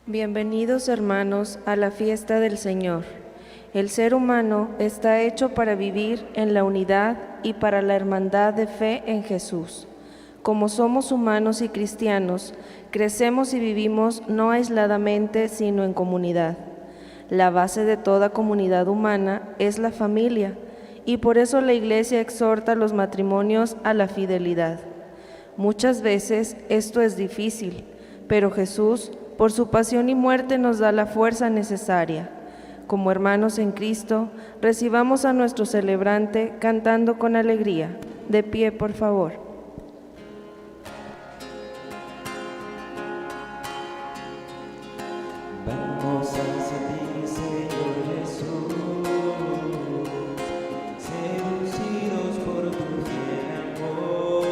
Bienvenidos, hermanos, a la fiesta del Señor. El ser humano está hecho para vivir en la unidad y para la hermandad de fe en Jesús. Como somos humanos y cristianos, crecemos y vivimos no aisladamente, sino en comunidad. La base de toda comunidad humana es la familia, y por eso la Iglesia exhorta a los matrimonios a la fidelidad. Muchas veces esto es difícil, pero Jesús, por su pasión y muerte, nos da la fuerza necesaria. Como hermanos en Cristo, recibamos a nuestro celebrante cantando con alegría. De pie, por favor. Vamos hacia ti, Señor Jesús, seducidos por tu fiel amor,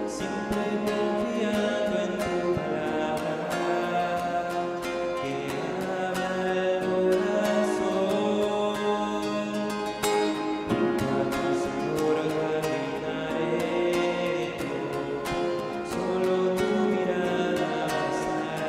siempre confiando en tu palabra, que habla el corazón. Junto a ti, Señor, caminaré, solo tu mirada bastará.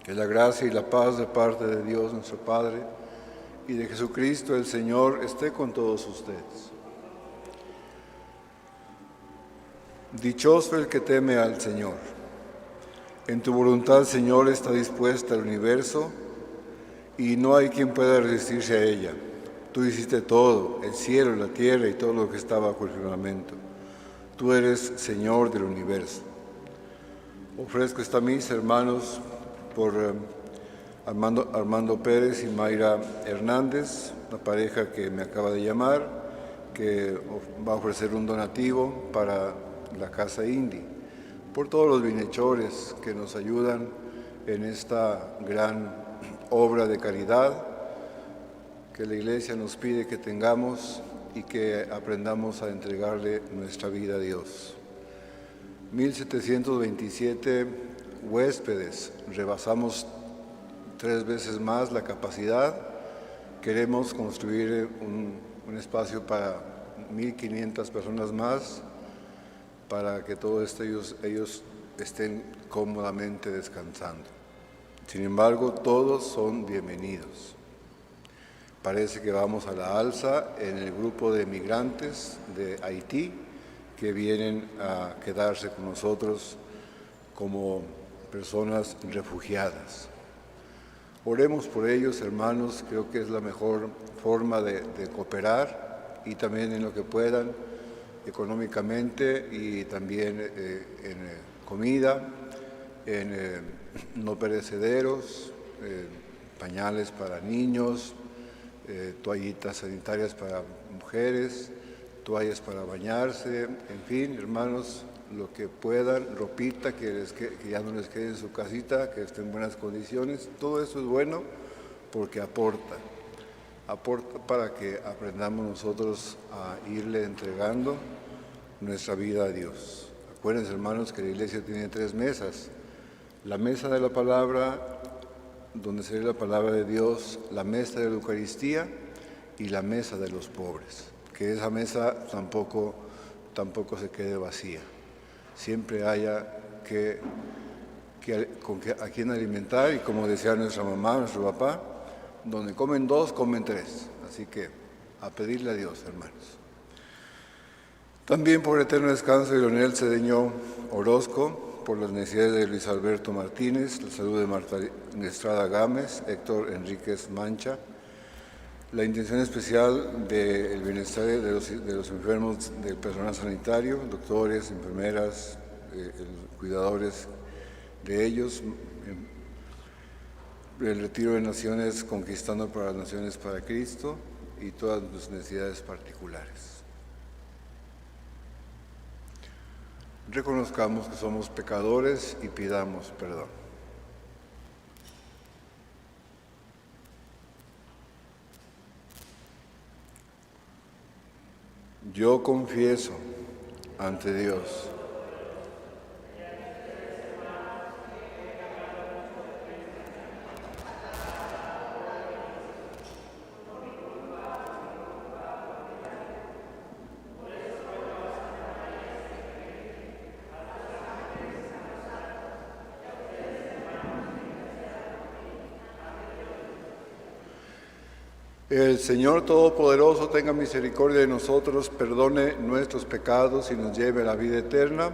Que la gracia y la paz de parte de Dios nuestro Padre y de Jesucristo el Señor esté con todos ustedes. Dichoso el que teme al Señor. En tu voluntad, Señor, está dispuesta el universo y no hay quien pueda resistirse a ella. Tú hiciste todo, el cielo, la tierra y todo lo que está bajo el firmamento. Tú eres Señor del universo. Ofrezco esta misa, hermanos, por Armando Pérez y Mayra Hernández, la pareja que me acaba de llamar, que va a ofrecer un donativo para la Casa Indy, por todos los bienhechores que nos ayudan en esta gran obra de caridad que la Iglesia nos pide que tengamos y que aprendamos a entregarle nuestra vida a Dios. 1727 huéspedes, rebasamos 3 veces más la capacidad. Queremos construir un espacio para 1.500 personas más, para que todos ellos estén cómodamente descansando. Sin embargo, todos son bienvenidos. Parece que vamos a la alza en el grupo de migrantes de Haití que vienen a quedarse con nosotros como personas refugiadas. Oremos por ellos, hermanos, creo que es la mejor forma de cooperar y también en lo que puedan, económicamente y también en comida, en no perecederos, pañales para niños, toallitas sanitarias para mujeres, toallas para bañarse, en fin, hermanos, lo que puedan, ropita que ya no les quede en su casita, que esté en buenas condiciones. Todo eso es bueno porque aporta para que aprendamos nosotros a irle entregando nuestra vida a Dios. Acuérdense, hermanos, que la Iglesia tiene 3 mesas: la mesa de la palabra, donde se lee la palabra de Dios, la mesa de la Eucaristía y la mesa de los pobres. Que esa mesa tampoco se quede vacía. Siempre haya a quien alimentar, y como decía nuestra mamá, nuestro papá, donde comen 2, comen 3. Así que a pedirle a Dios, hermanos. También por eterno descanso de Leonel Cedeño Orozco, por las necesidades de Luis Alberto Martínez, la salud de Marta Estrada Gámez, Héctor Enríquez Mancha, la intención especial del bienestar de los enfermos, del personal sanitario, doctores, enfermeras, cuidadores de ellos, el retiro de naciones Conquistando para las Naciones para Cristo y todas sus necesidades particulares. Reconozcamos que somos pecadores y pidamos perdón. Yo confieso ante Dios El Señor Todopoderoso tenga misericordia de nosotros, perdone nuestros pecados y nos lleve a la vida eterna.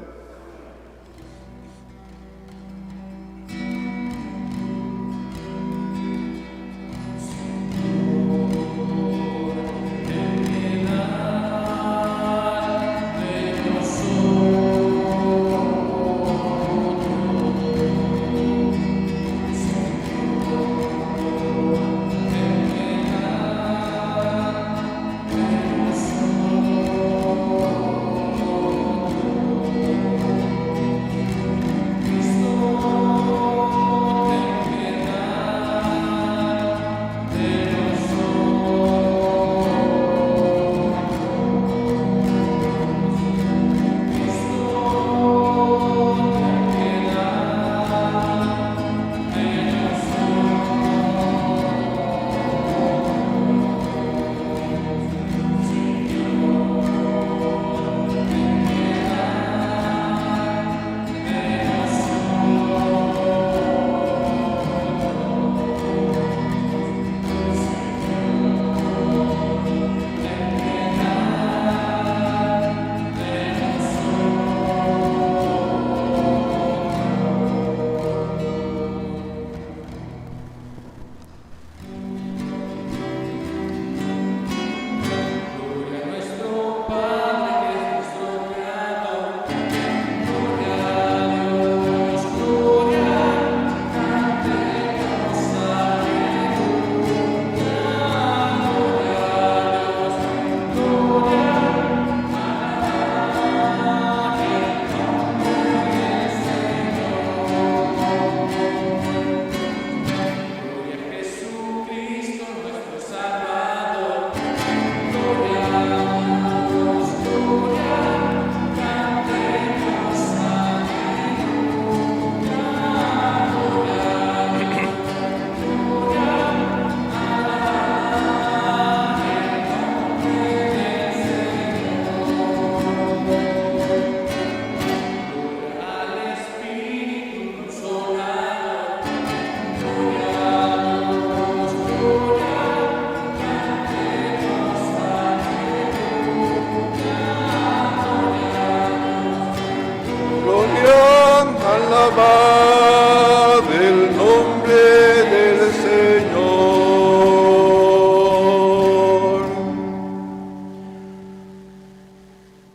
Alabad el nombre del Señor.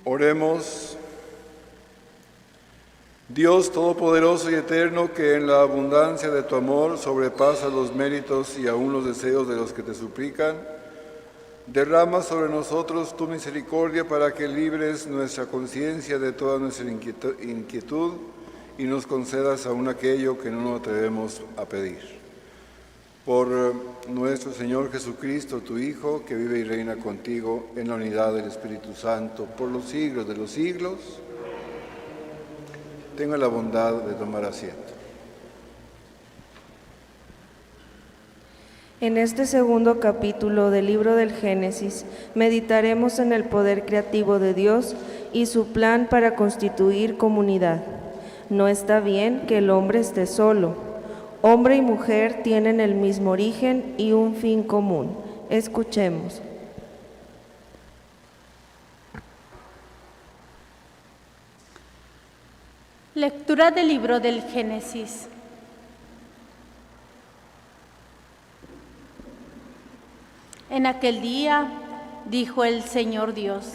Oremos. Dios Todopoderoso y Eterno, que en la abundancia de tu amor sobrepasa los méritos y aún los deseos de los que te suplican, derrama sobre nosotros tu misericordia para que libres nuestra conciencia de toda nuestra inquietud y nos concedas aún aquello que no nos atrevemos a pedir. Por nuestro Señor Jesucristo, tu Hijo, que vive y reina contigo en la unidad del Espíritu Santo, por los siglos de los siglos, tenga la bondad de tomar asiento. En este segundo capítulo del libro del Génesis, meditaremos en el poder creativo de Dios y su plan para constituir comunidad. No está bien que el hombre esté solo. Hombre y mujer tienen el mismo origen y un fin común. Escuchemos. Lectura del libro del Génesis. En aquel día dijo el Señor Dios: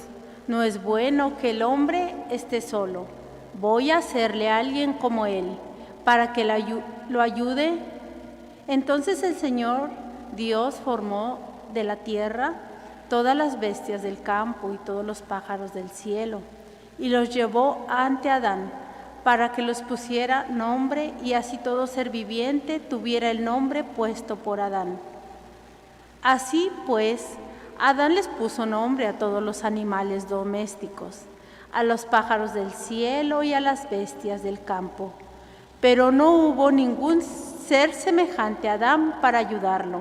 no es bueno que el hombre esté solo. Voy a hacerle a alguien como él, para que lo ayude Entonces el Señor Dios formó de la tierra todas las bestias del campo y todos los pájaros del cielo, y los llevó ante Adán, para que los pusiera nombre, y así todo ser viviente tuviera el nombre puesto por Adán. Así pues, Adán les puso nombre a todos los animales domésticos, a los pájaros del cielo y a las bestias del campo. Pero no hubo ningún ser semejante a Adán para ayudarlo.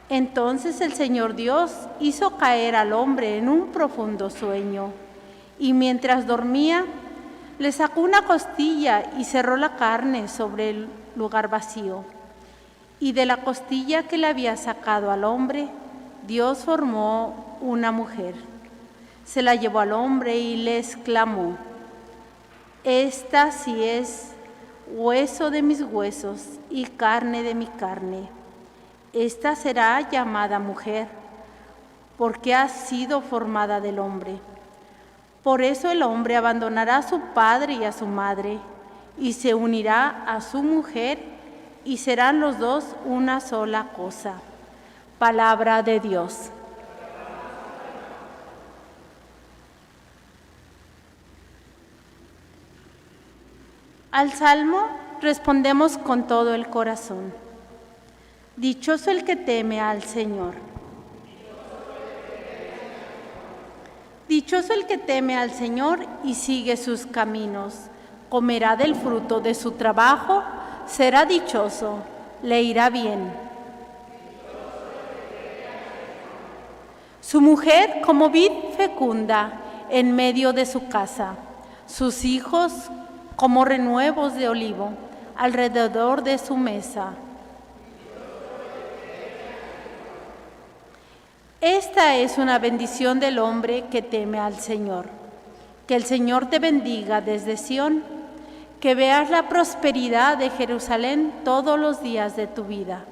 Entonces el Señor Dios hizo caer al hombre en un profundo sueño, y mientras dormía, le sacó una costilla y cerró la carne sobre el lugar vacío. Y de la costilla que le había sacado al hombre, Dios formó una mujer. Se la llevó al hombre y le exclamó: Esta sí es hueso de mis huesos y carne de mi carne. Esta será llamada mujer, porque ha sido formada del hombre. Por eso el hombre abandonará a su padre y a su madre, y se unirá a su mujer, y serán los dos una sola cosa. Palabra de Dios. Al Salmo respondemos con todo el corazón. Dichoso el que teme al Señor. Dichoso el que teme al Señor y sigue sus caminos. Comerá del fruto de su trabajo, será dichoso, le irá bien. Su mujer como vid fecunda en medio de su casa, sus hijos como renuevos de olivo alrededor de su mesa. Esta es una bendición del hombre que teme al Señor. Que el Señor te bendiga desde Sión, que veas la prosperidad de Jerusalén todos los días de tu vida.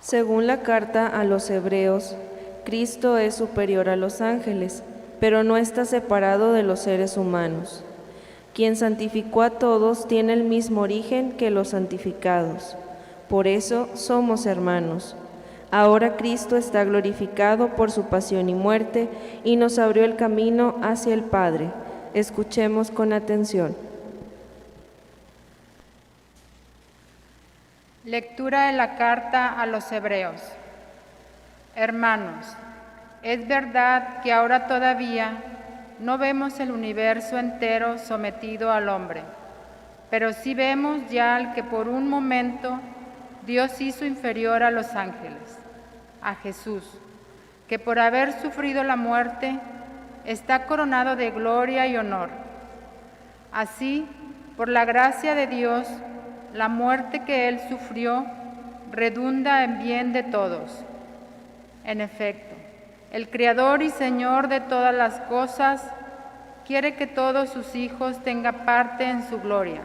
Según la carta a los Hebreos, Cristo es superior a los ángeles, pero no está separado de los seres humanos. Quien santificó a todos tiene el mismo origen que los santificados. Por eso somos hermanos. Ahora Cristo está glorificado por su pasión y muerte y nos abrió el camino hacia el Padre. Escuchemos con atención. Lectura de la carta a los Hebreos. Hermanos, es verdad que ahora todavía no vemos el universo entero sometido al hombre, pero sí vemos ya al que por un momento Dios hizo inferior a los ángeles, a Jesús, que por haber sufrido la muerte está coronado de gloria y honor. Así, por la gracia de Dios, la muerte que Él sufrió redunda en bien de todos. En efecto, el Creador y Señor de todas las cosas quiere que todos sus hijos tengan parte en su gloria.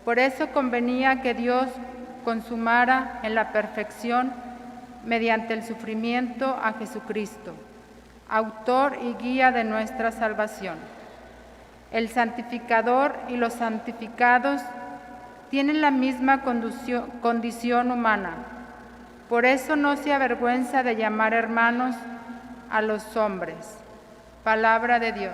Por eso convenía que Dios consumara en la perfección, mediante el sufrimiento, a Jesucristo, autor y guía de nuestra salvación. El santificador y los santificados tienen la misma condición humana. Por eso no se avergüenza de llamar hermanos a los hombres. Palabra de Dios.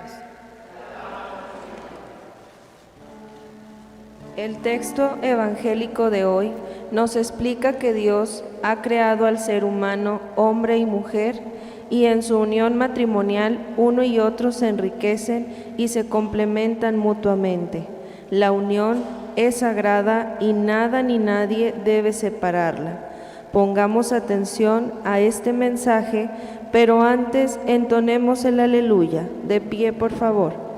El texto evangélico de hoy nos explica que Dios ha creado al ser humano, hombre y mujer, y en su unión matrimonial uno y otro se enriquecen y se complementan mutuamente. La unión es sagrada y nada ni nadie debe separarla. Pongamos atención a este mensaje, pero antes entonemos el aleluya. De pie, por favor.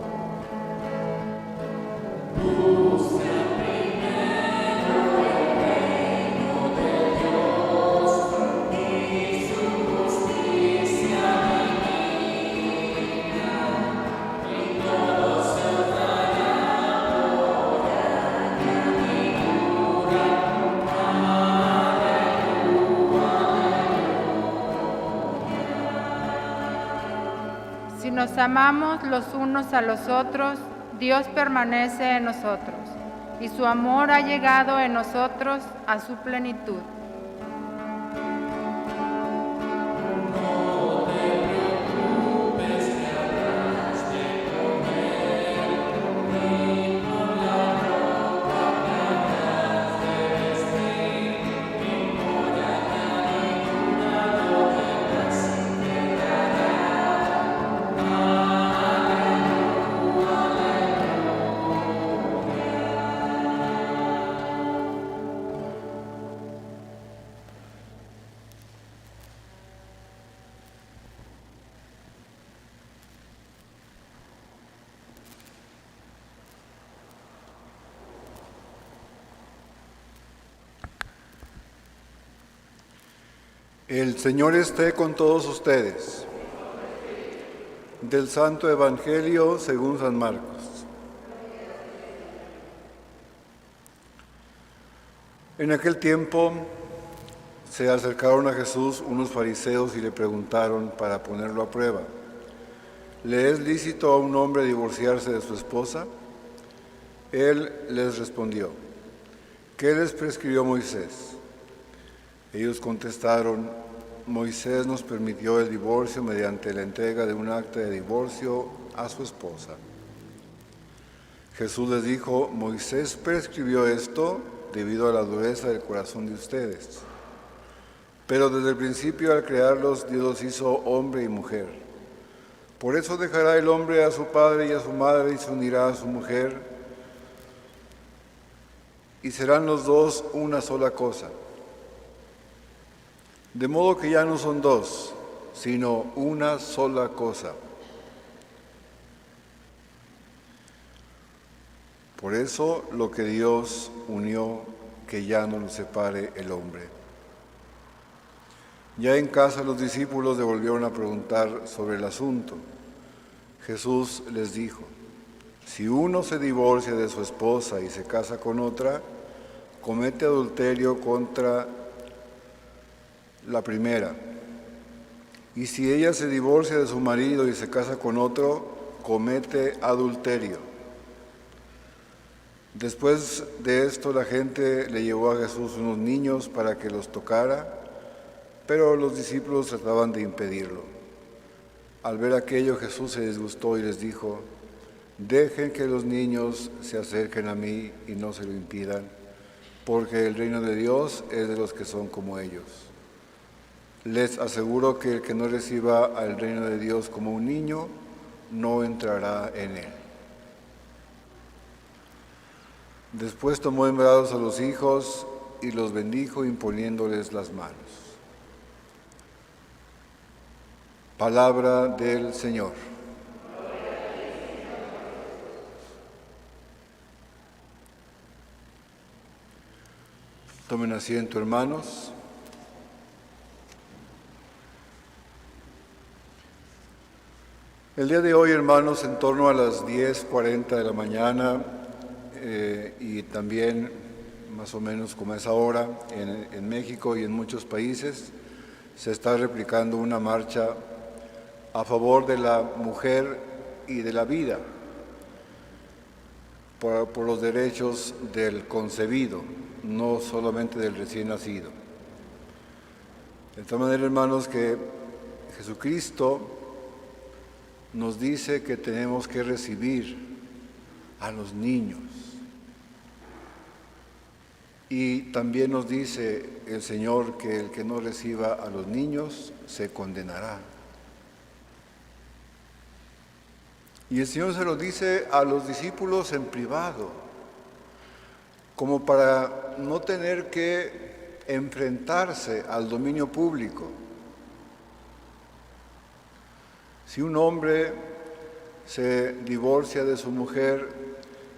nos amamos los unos a los otros, Dios permanece en nosotros, y su amor ha llegado en nosotros a su plenitud. El Señor esté con todos ustedes. Del Santo Evangelio según San Marcos. En aquel tiempo se acercaron a Jesús unos fariseos y le preguntaron para ponerlo a prueba: ¿le es lícito a un hombre divorciarse de su esposa? Él les respondió: ¿qué les prescribió Moisés? Ellos contestaron: Moisés nos permitió el divorcio mediante la entrega de un acta de divorcio a su esposa. Jesús les dijo: Moisés prescribió esto debido a la dureza del corazón de ustedes. Pero desde el principio, al crearlos, Dios los hizo hombre y mujer. Por eso dejará el hombre a su padre y a su madre y se unirá a su mujer, y serán los dos una sola cosa. De modo que ya no son dos, sino una sola cosa. Por eso lo que Dios unió, que ya no lo separe el hombre. Ya en casa los discípulos le volvieron a preguntar sobre el asunto. Jesús les dijo: si uno se divorcia de su esposa y se casa con otra, comete adulterio contra la primera. Y si ella se divorcia de su marido y se casa con otro, comete adulterio. Después de esto, la gente le llevó a Jesús unos niños para que los tocara, pero los discípulos trataban de impedirlo. Al ver aquello, Jesús se disgustó y les dijo: dejen que los niños se acerquen a mí y no se lo impidan, porque el reino de Dios es de los que son como ellos. Les aseguro que el que no reciba al reino de Dios como un niño, no entrará en él. Después tomó en brazos a los hijos y los bendijo imponiéndoles las manos. Palabra del Señor. Tomen asiento, hermanos. El día de hoy, hermanos, en torno a las 10:40 de la mañana y también más o menos como a esa hora en México y en muchos países, se está replicando una marcha a favor de la mujer y de la vida, por los derechos del concebido, no solamente del recién nacido. De tal manera, hermanos, que Jesucristo nos dice que tenemos que recibir a los niños. Y también nos dice el Señor que el que no reciba a los niños se condenará. Y el Señor se lo dice a los discípulos en privado, como para no tener que enfrentarse al dominio público. Si un hombre se divorcia de su mujer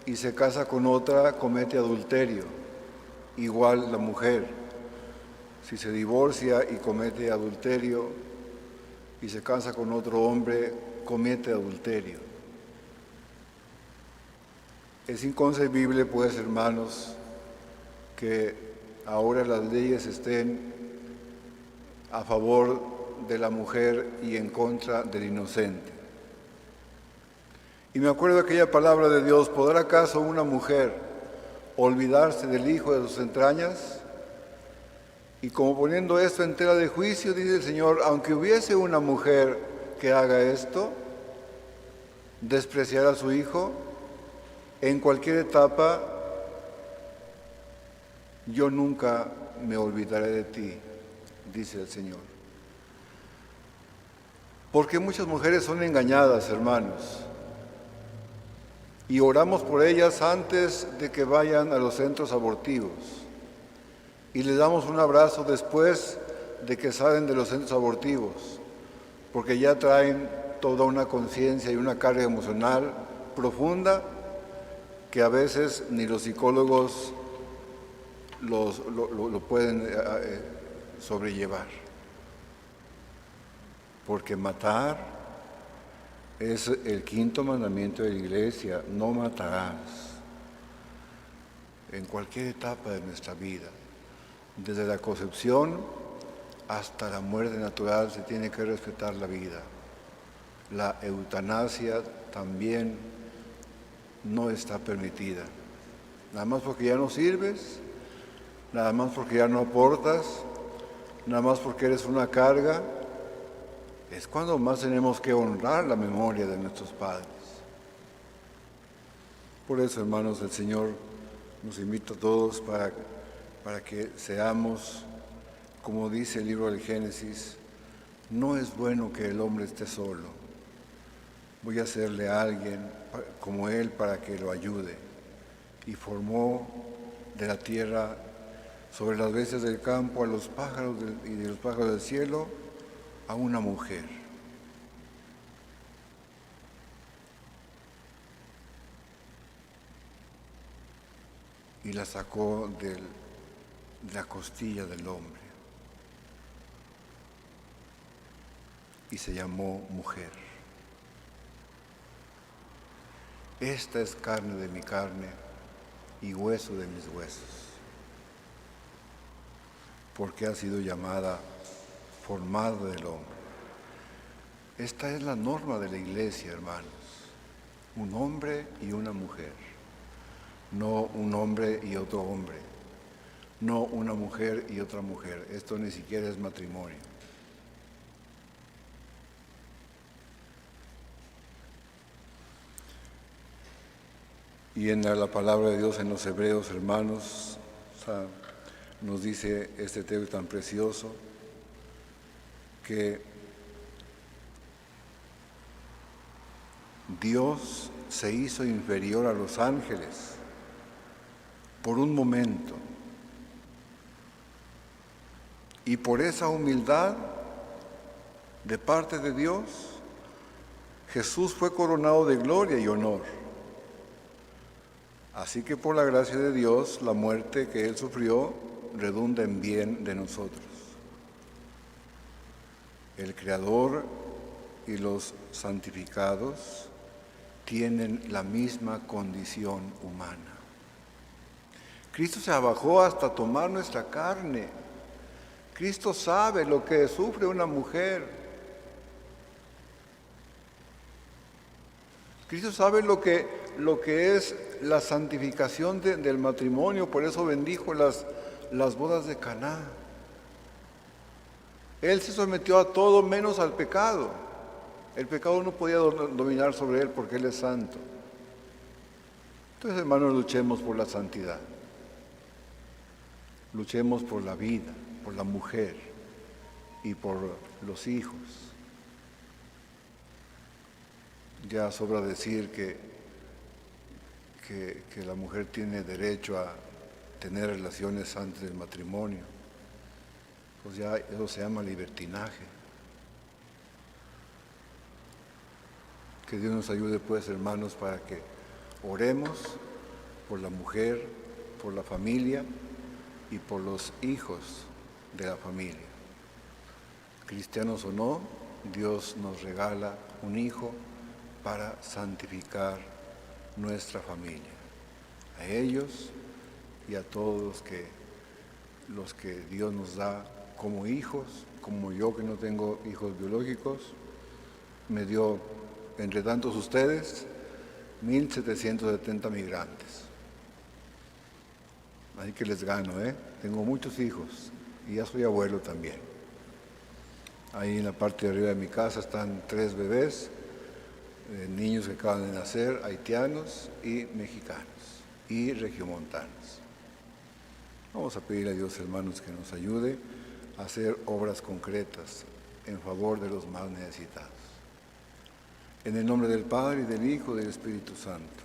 y se casa con otra, comete adulterio. Igual la mujer, si se divorcia y comete adulterio y se casa con otro hombre, comete adulterio. Es inconcebible, pues, hermanos, que ahora las leyes estén a favor de la mujer y en contra del inocente. Y me acuerdo de aquella palabra de Dios: ¿podrá acaso una mujer olvidarse del hijo de sus entrañas? Y como poniendo esto en tela de juicio, dice el Señor: aunque hubiese una mujer que haga esto, despreciar a su hijo, en cualquier etapa, yo nunca me olvidaré de ti, dice el Señor. Porque muchas mujeres son engañadas, hermanos, y oramos por ellas antes de que vayan a los centros abortivos, y les damos un abrazo después de que salen de los centros abortivos, porque ya traen toda una conciencia y una carga emocional profunda que a veces ni los psicólogos lo pueden sobrellevar. Porque matar es el quinto mandamiento de la Iglesia: no matarás. En cualquier etapa de nuestra vida, desde la concepción hasta la muerte natural, se tiene que respetar la vida. La eutanasia también no está permitida. Nada más porque ya no sirves, nada más porque ya no aportas, nada más porque eres una carga, es cuando más tenemos que honrar la memoria de nuestros padres. Por eso, hermanos, el Señor nos invita a todos para que seamos, como dice el libro del Génesis: no es bueno que el hombre esté solo. Voy a hacerle a alguien como él para que lo ayude. Y formó de la tierra, sobre las bestias del campo, a los pájaros y de los pájaros del cielo, a una mujer. Y la sacó de la costilla del hombre. Y se llamó mujer. Esta es carne de mi carne y hueso de mis huesos, porque ha sido llamada formada del hombre. Esta es la norma de la Iglesia, hermanos: un hombre y una mujer, no un hombre y otro hombre, no una mujer y otra mujer. Esto ni siquiera es matrimonio. Y en la palabra de Dios en los Hebreos, hermanos, nos dice este texto tan precioso que Dios se hizo inferior a los ángeles por un momento, y por esa humildad de parte de Dios, Jesús fue coronado de gloria y honor. Así que por la gracia de Dios, la muerte que Él sufrió redunda en bien de nosotros. El Creador y los santificados tienen la misma condición humana. Cristo se abajó hasta tomar nuestra carne. Cristo sabe lo que sufre una mujer. Cristo sabe lo que es la santificación del matrimonio. Por eso bendijo las bodas de Caná. Él se sometió a todo menos al pecado. El pecado no podía dominar sobre Él porque Él es santo. Entonces, hermanos, luchemos por la santidad. Luchemos por la vida, por la mujer y por los hijos. Ya sobra decir que la mujer tiene derecho a tener relaciones antes del matrimonio. Pues ya eso se llama libertinaje. Que Dios nos ayude, pues, hermanos, para que oremos por la mujer, por la familia y por los hijos de la familia. Cristianos o no, Dios nos regala un hijo para santificar nuestra familia. A ellos y a todos los que Dios nos da como hijos, como yo que no tengo hijos biológicos, me dio entre tantos ustedes 1.770 migrantes. Así que les gano, ¿eh? Tengo muchos hijos y ya soy abuelo también. Ahí en la parte de arriba de mi casa están 3 bebés, niños que acaban de nacer, haitianos y mexicanos y regiomontanos. Vamos a pedir a Dios, hermanos, que nos ayude a hacer obras concretas en favor de los más necesitados. En el nombre del Padre, y del Hijo, y del Espíritu Santo.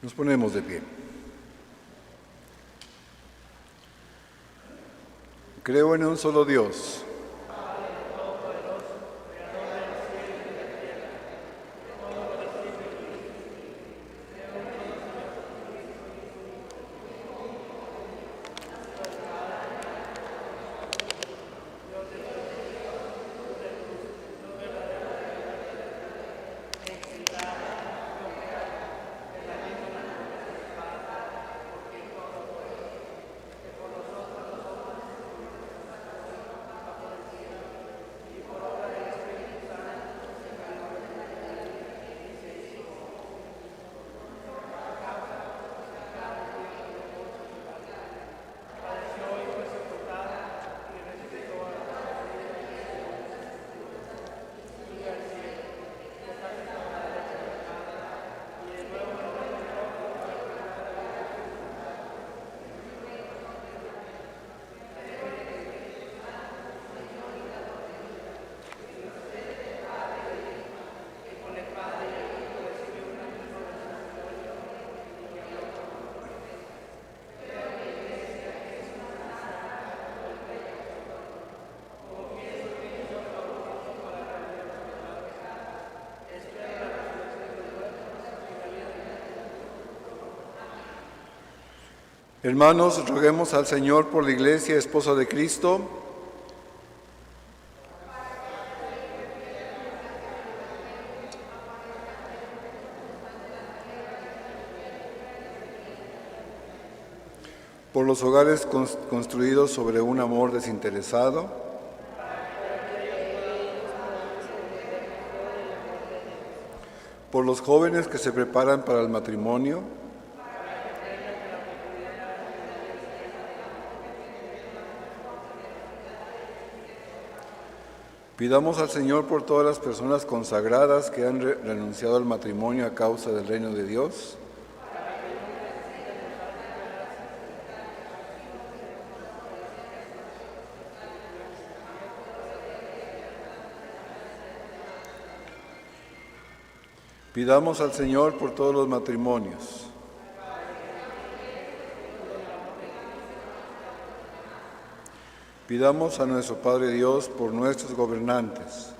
Nos ponemos de pie. Creo en un solo Dios, hermanos, roguemos al Señor por la Iglesia, esposa de Cristo, por los hogares construidos sobre un amor desinteresado, por los jóvenes que se preparan para el matrimonio, pidamos al Señor por todas las personas consagradas que han renunciado al matrimonio a causa del reino de Dios. Pidamos al Señor por todos los matrimonios. Pidamos a nuestro Padre Dios por nuestros gobernantes.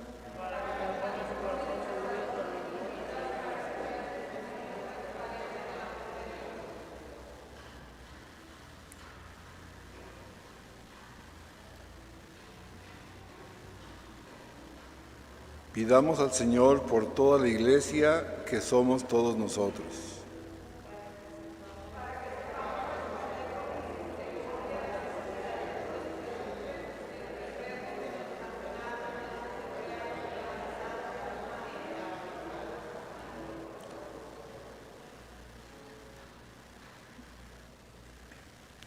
Pidamos al Señor por toda la Iglesia que somos todos nosotros.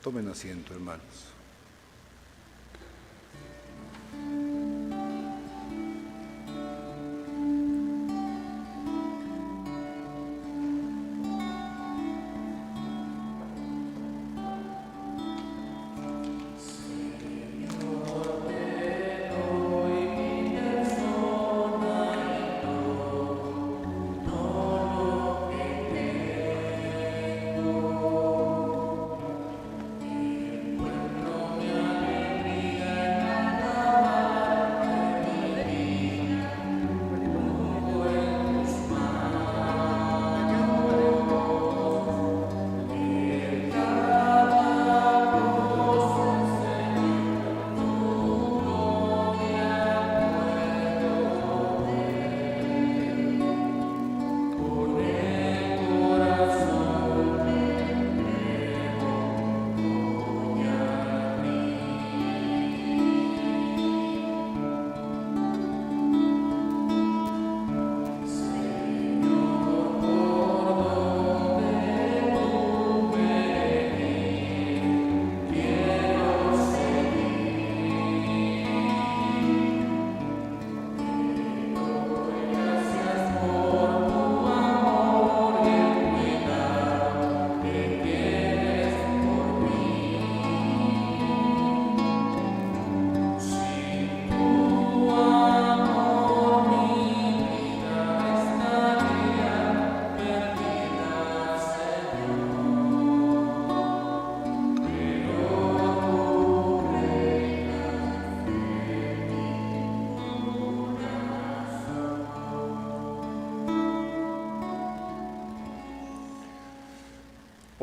Tomen asiento, hermanos. No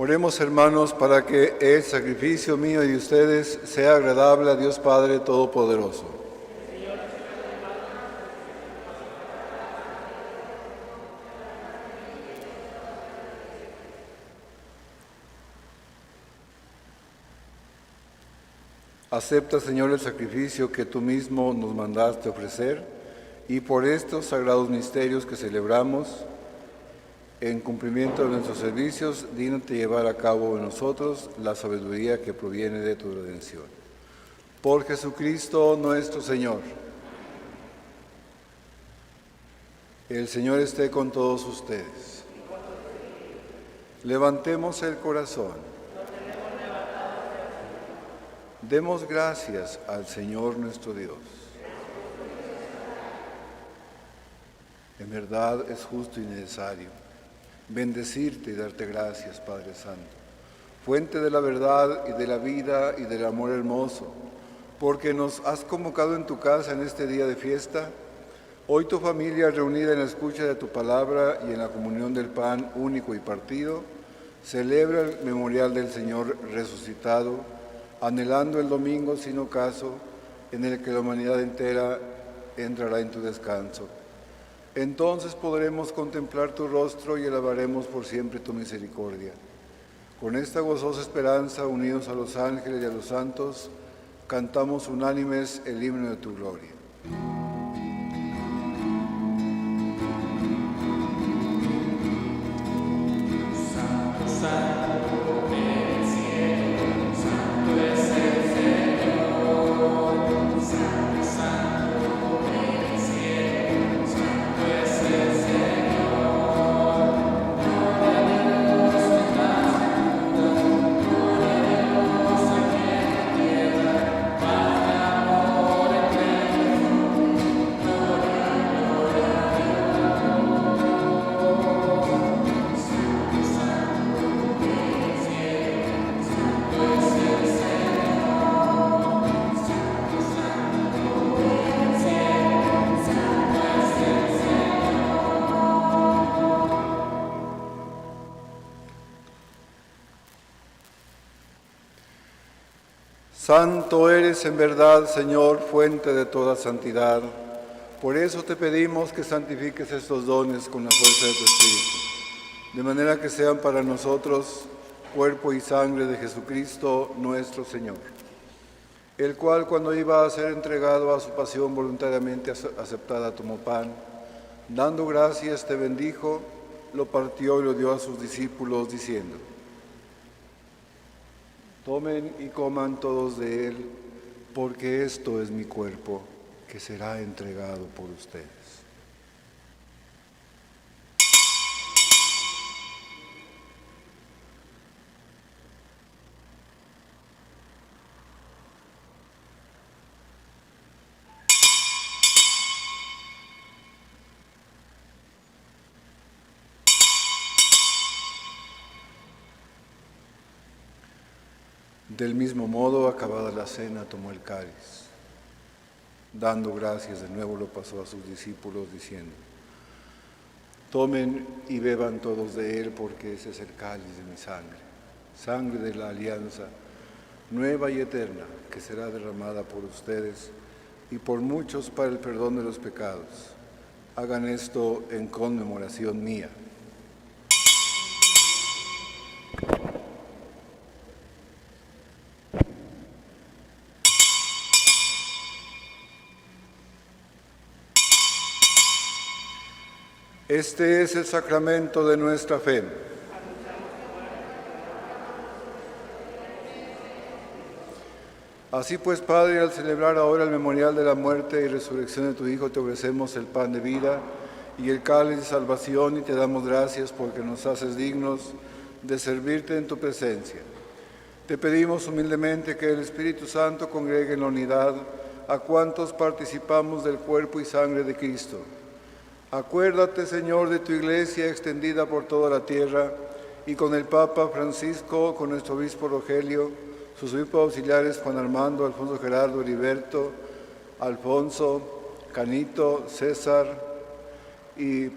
Oremos, hermanos, para que el sacrificio mío y de ustedes sea agradable a Dios Padre Todopoderoso. Acepta, Señor, el sacrificio que tú mismo nos mandaste ofrecer, y por estos sagrados misterios que celebramos, en cumplimiento de nuestros servicios, dígnate llevar a cabo en nosotros la sabiduría que proviene de tu redención. Por Jesucristo nuestro Señor. El Señor esté con todos ustedes. Levantemos el corazón. Demos gracias al Señor nuestro Dios. En verdad es justo y necesario bendecirte y darte gracias, Padre Santo, fuente de la verdad y de la vida y del amor hermoso, porque nos has convocado en tu casa en este día de fiesta. Hoy tu familia, reunida en la escucha de tu palabra y en la comunión del pan único y partido, celebra el memorial del Señor resucitado, anhelando el domingo sin ocaso, en el que la humanidad entera entrará en tu descanso. Entonces podremos contemplar tu rostro y alabaremos por siempre tu misericordia. Con esta gozosa esperanza, unidos a los ángeles y a los santos, cantamos unánimes el himno de tu gloria. Santo eres en verdad, Señor, fuente de toda santidad. Por eso te pedimos que santifiques estos dones con la fuerza de tu Espíritu, de manera que sean para nosotros cuerpo y sangre de Jesucristo nuestro Señor, el cual, cuando iba a ser entregado a su pasión voluntariamente aceptada, tomó pan, dando gracias te bendijo, lo partió y lo dio a sus discípulos, diciendo: tomen y coman todos de él, porque esto es mi cuerpo, que será entregado por ustedes. Del mismo modo, acabada la cena, tomó el cáliz. Dando gracias, de nuevo lo pasó a sus discípulos, diciendo: tomen y beban todos de él, porque ese es el cáliz de mi sangre, sangre de la alianza, nueva y eterna, que será derramada por ustedes y por muchos para el perdón de los pecados. Hagan esto en conmemoración mía. Este es el sacramento de nuestra fe. Así pues, Padre, al celebrar ahora el memorial de la muerte y resurrección de tu Hijo, te ofrecemos el pan de vida y el cáliz de salvación, y te damos gracias porque nos haces dignos de servirte en tu presencia. Te pedimos humildemente que el Espíritu Santo congregue en la unidad a cuantos participamos del cuerpo y sangre de Cristo. Acuérdate, Señor, de tu iglesia extendida por toda la tierra, y con el Papa Francisco, con nuestro obispo Rogelio, sus obispos auxiliares Juan Armando, Alfonso Gerardo, Heriberto, Alfonso, Canito, César y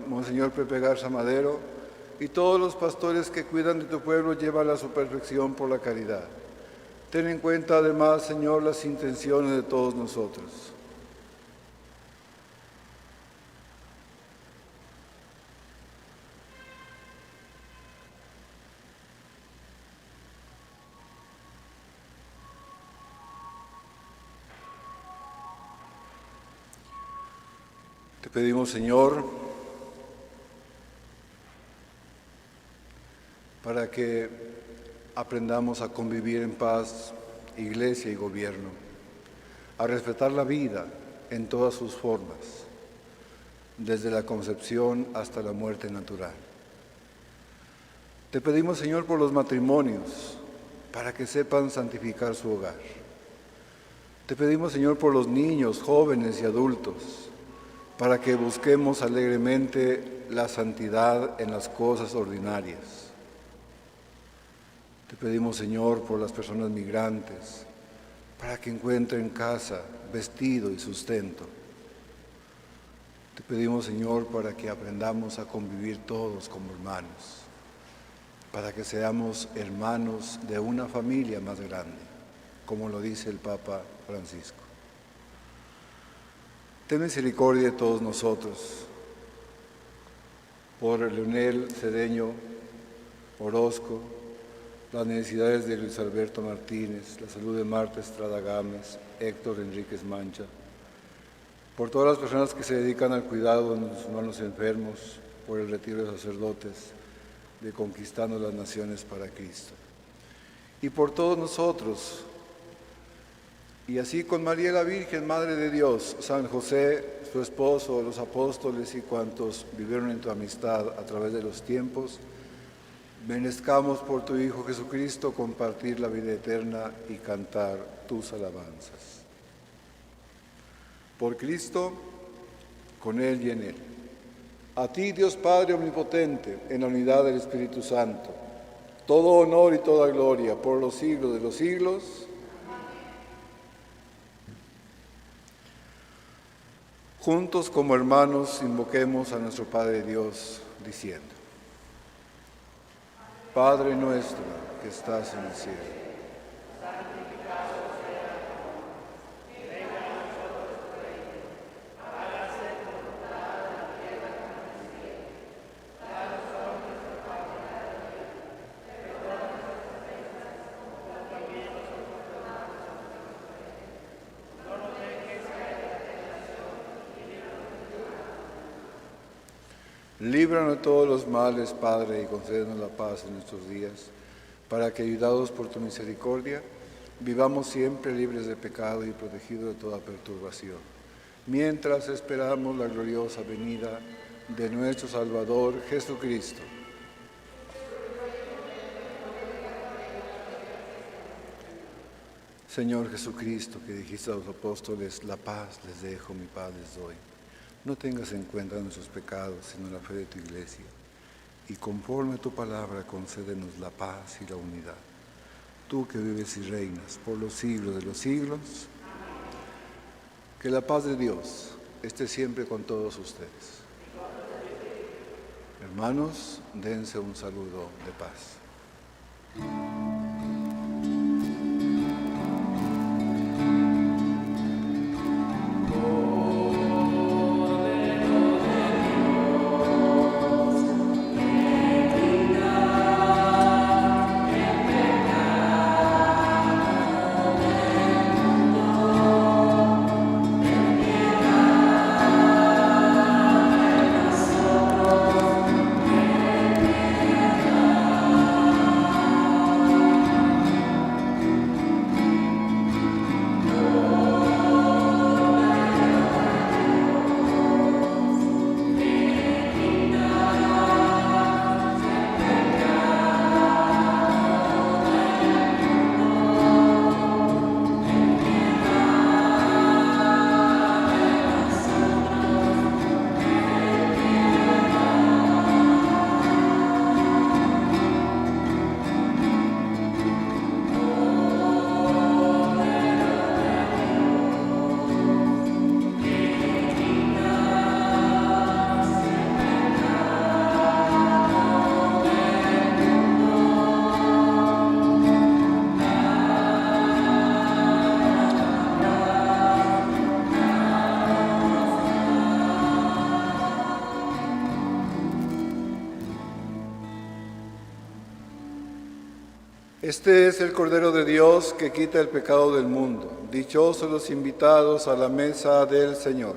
Monseñor Pepe Garza Madero, y todos los pastores que cuidan de tu pueblo, llévala a su perfección por la caridad. Ten en cuenta además, Señor, las intenciones de todos nosotros. Te pedimos, Señor, para que aprendamos a convivir en paz, Iglesia y gobierno, a respetar la vida en todas sus formas, desde la concepción hasta la muerte natural. Te pedimos, Señor, por los matrimonios, para que sepan santificar su hogar. Te pedimos, Señor, por los niños, jóvenes y adultos, para que busquemos alegremente la santidad en las cosas ordinarias. Te pedimos, Señor, por las personas migrantes, para que encuentren casa, vestido y sustento. Te pedimos, Señor, para que aprendamos a convivir todos como hermanos, para que seamos hermanos de una familia más grande, como lo dice el Papa Francisco. Ten misericordia de todos nosotros, por Leonel Cedeño Orozco, las necesidades de Luis Alberto Martínez, la salud de Marta Estrada Gámez, Héctor Enríquez Mancha, por todas las personas que se dedican al cuidado de nuestros hermanos enfermos, por el retiro de sacerdotes, de Conquistando las Naciones para Cristo, y por todos nosotros, y así con María la Virgen, Madre de Dios, San José, su esposo, los apóstoles y cuantos vivieron en tu amistad a través de los tiempos, merezcamos por tu Hijo Jesucristo compartir la vida eterna y cantar tus alabanzas. Por Cristo, con Él y en Él. A ti, Dios Padre Omnipotente, en la unidad del Espíritu Santo, todo honor y toda gloria por los siglos de los siglos. Juntos como hermanos invoquemos a nuestro Padre Dios, diciendo: Padre nuestro que estás en el cielo, líbranos de todos los males, Padre, y concédenos la paz en nuestros días, para que, ayudados por tu misericordia, vivamos siempre libres de pecado y protegidos de toda perturbación, mientras esperamos la gloriosa venida de nuestro Salvador Jesucristo. Señor Jesucristo, que dijiste a los apóstoles: la paz les dejo, mi paz les doy. No tengas en cuenta nuestros pecados, sino la fe de tu Iglesia. Y conforme a tu palabra, concédenos la paz y la unidad. Tú que vives y reinas por los siglos de los siglos, que la paz de Dios esté siempre con todos ustedes. Hermanos, dense un saludo de paz. Este es el Cordero de Dios que quita el pecado del mundo. Dichosos los invitados a la mesa del Señor.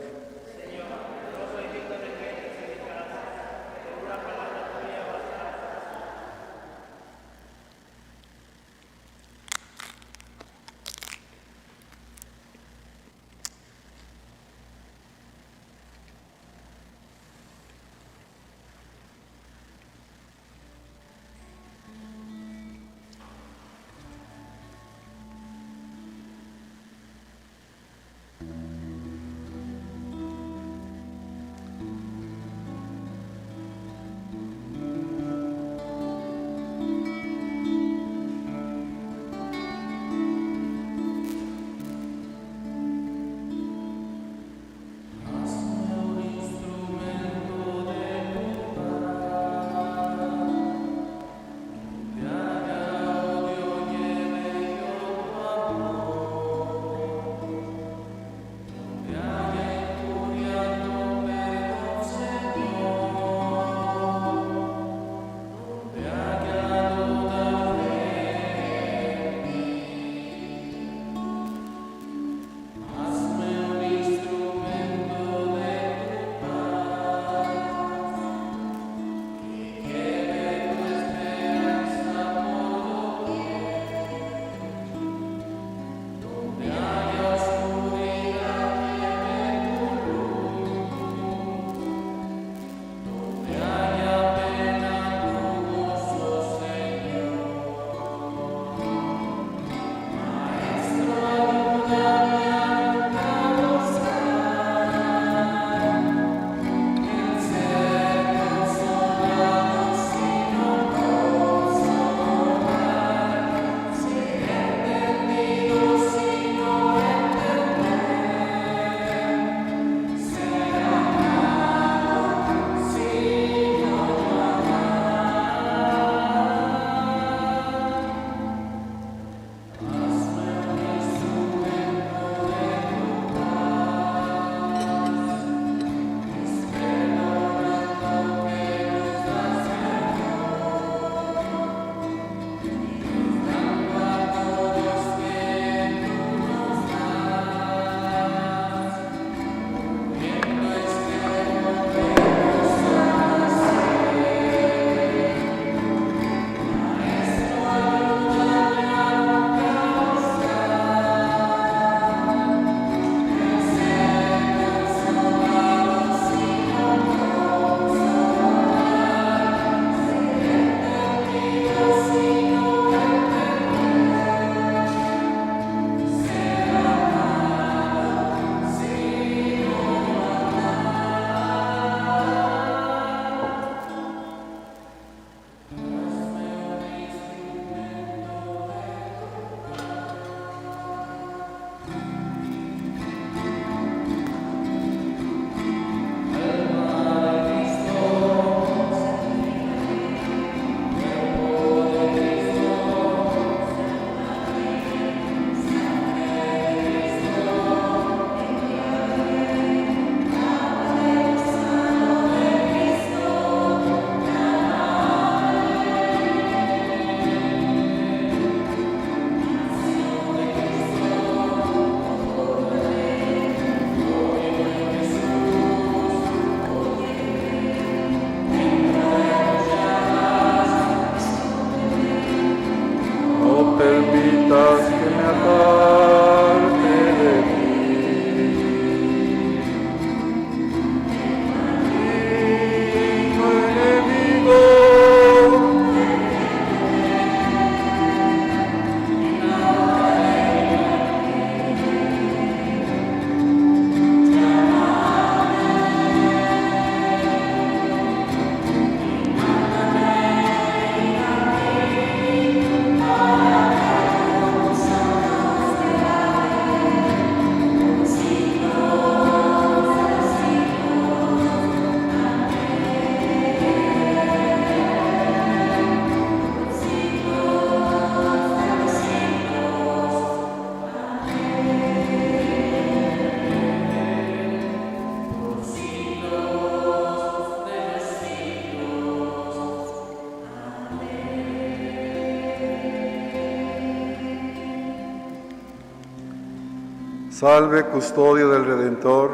Salve, custodio del Redentor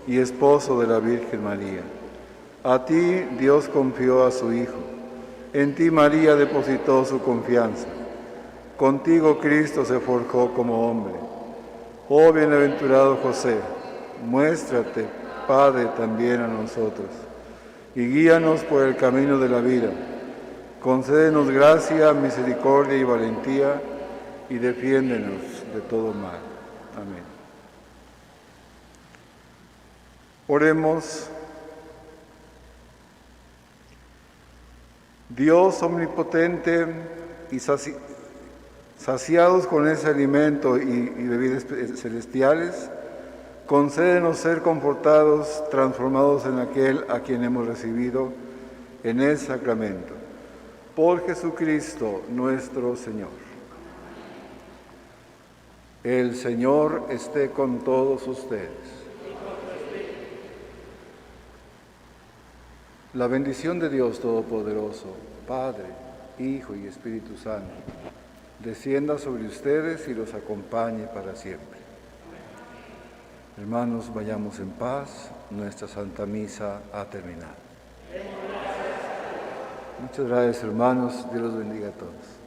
y esposo de la Virgen María. A ti Dios confió a su Hijo. En ti María depositó su confianza. Contigo Cristo se forjó como hombre. Oh bienaventurado José, muéstrate, Padre, también a nosotros, y guíanos por el camino de la vida. Concédenos gracia, misericordia y valentía, y defiéndenos de todo mal. Amén. Oremos. Dios omnipotente y saciados con ese alimento y bebidas celestiales, concédenos ser confortados, transformados en aquel a quien hemos recibido en el sacramento. Por Jesucristo nuestro Señor. El Señor esté con todos ustedes. La bendición de Dios Todopoderoso, Padre, Hijo y Espíritu Santo, descienda sobre ustedes y los acompañe para siempre. Hermanos, vayamos en paz. Nuestra Santa Misa ha terminado. Muchas gracias, hermanos. Dios los bendiga a todos.